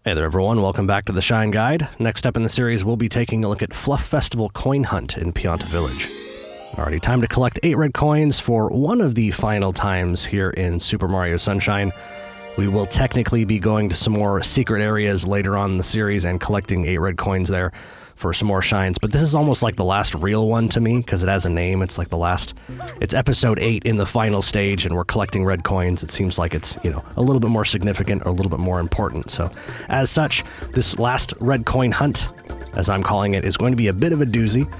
Hey there everyone, welcome back to the Shine Guide. Next up in the series, we'll be taking a look at Fluff Festival Coin Hunt in Pianta Village. Alrighty, time to collect 8 red coins for one of the final times here in Super Mario Sunshine. We will technically be going to some more secret areas later on in the series and collecting 8 red coins there for some more shines, but this is almost like the last real one to me because it has a name. It's like it's episode 8 in the final stage and we're collecting red coins. It seems like it's, a little bit more significant or a little bit more important. So as such, this last red coin hunt, as I'm calling it, is going to be a bit of a doozy.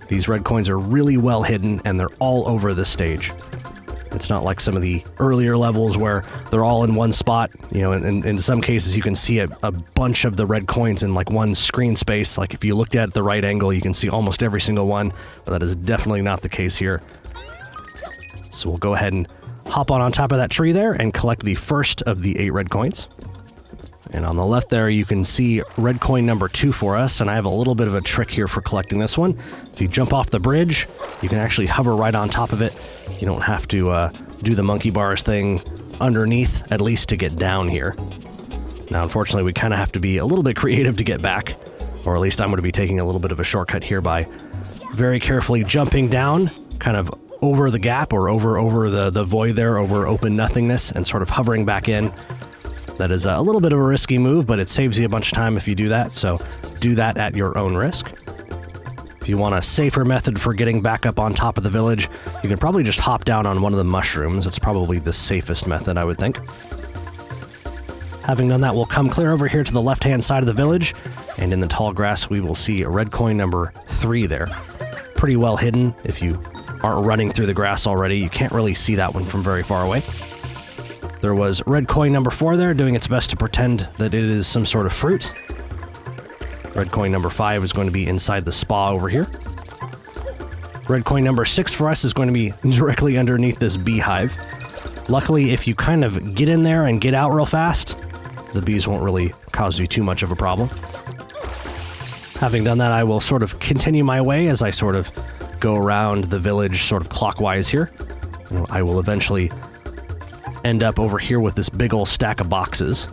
These red coins are really well hidden and they're all over this stage. It's not like some of the earlier levels where they're all in one spot. And in some cases you can see a bunch of the red coins in like one screen space. Like if you looked at it at the right angle, you can see almost every single one, but that is definitely not the case here. So we'll go ahead and hop on top of that tree there and collect the first of the 8 red coins. And on the left there, you can see red coin number 2 for us, and I have a little bit of a trick here for collecting this one. If you jump off the bridge, you can actually hover right on top of it. You don't have to do the monkey bars thing underneath, at least to get down here. Now, unfortunately, we kind of have to be a little bit creative to get back, or at least I'm going to be taking a little bit of a shortcut here by very carefully jumping down, kind of over the gap or over the void there, over open nothingness, and sort of hovering back in. That is a little bit of a risky move, but it saves you a bunch of time if you do that, so do that at your own risk. If you want a safer method for getting back up on top of the village, you can probably just hop down on one of the mushrooms. It's probably the safest method, I would think. Having done that, we'll come clear over here to the left-hand side of the village, and in the tall grass we will see red coin number 3 there. Pretty well hidden. If you aren't running through the grass already, you can't really see that one from very far away. There was red coin number 4 there, doing its best to pretend that it is some sort of fruit. Red coin number 5 is going to be inside the spa over here. Red coin number 6 for us is going to be directly underneath this beehive. Luckily, if you kind of get in there and get out real fast, the bees won't really cause you too much of a problem. Having done that, I will sort of continue my way as I sort of go around the village sort of clockwise here. And I will eventually end up over here with this big old stack of boxes.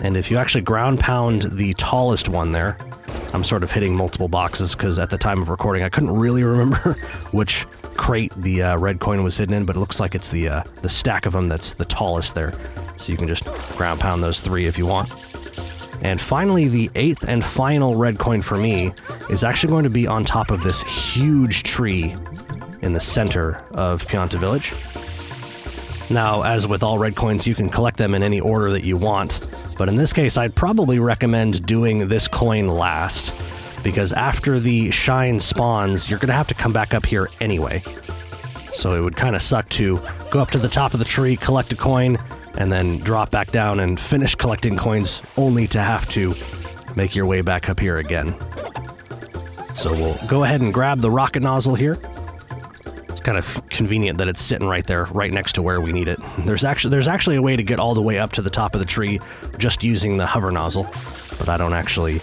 And if you actually ground pound the tallest one there, I'm sort of hitting multiple boxes because at the time of recording I couldn't really remember which crate the red coin was hidden in, but it looks like it's the stack of them that's the tallest there. So you can just ground pound those 3 if you want. And finally, the 8th and final red coin for me is actually going to be on top of this huge tree in the center of Pianta Village. Now, as with all red coins, you can collect them in any order that you want, but in this case, I'd probably recommend doing this coin last, because after the shine spawns, you're going to have to come back up here anyway. So it would kind of suck to go up to the top of the tree, collect a coin, and then drop back down and finish collecting coins, only to have to make your way back up here again. So we'll go ahead and grab the rocket nozzle here. Kind of convenient that it's sitting right there, right next to where we need it. There's actually a way to get all the way up to the top of the tree just using the hover nozzle, but I don't actually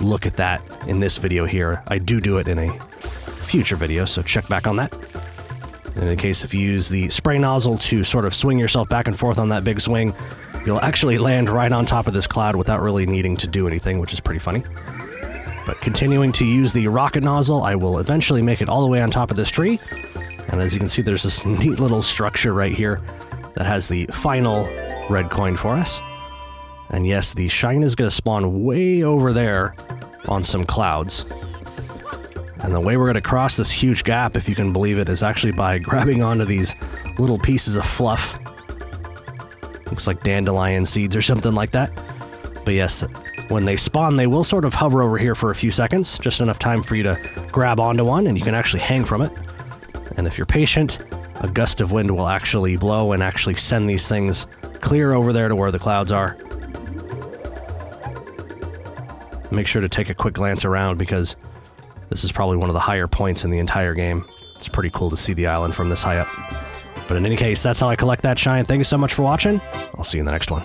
look at that in this video here. I do it in a future video, so check back on that. In any case, if you use the spray nozzle to sort of swing yourself back and forth on that big swing, you'll actually land right on top of this cloud without really needing to do anything, which is pretty funny. But continuing to use the rocket nozzle, I will eventually make it all the way on top of this tree. And as you can see, there's this neat little structure right here that has the final red coin for us. And yes, the shine is going to spawn way over there on some clouds. And the way we're going to cross this huge gap, if you can believe it, is actually by grabbing onto these little pieces of fluff. Looks like dandelion seeds or something like that. But yes, when they spawn, they will sort of hover over here for a few seconds, just enough time for you to grab onto one, and you can actually hang from it. And if you're patient, a gust of wind will actually blow and actually send these things clear over there to where the clouds are. Make sure to take a quick glance around because this is probably one of the higher points in the entire game. It's pretty cool to see the island from this high up. But in any case, that's how I collect that shine. Thank you so much for watching. I'll see you in the next one.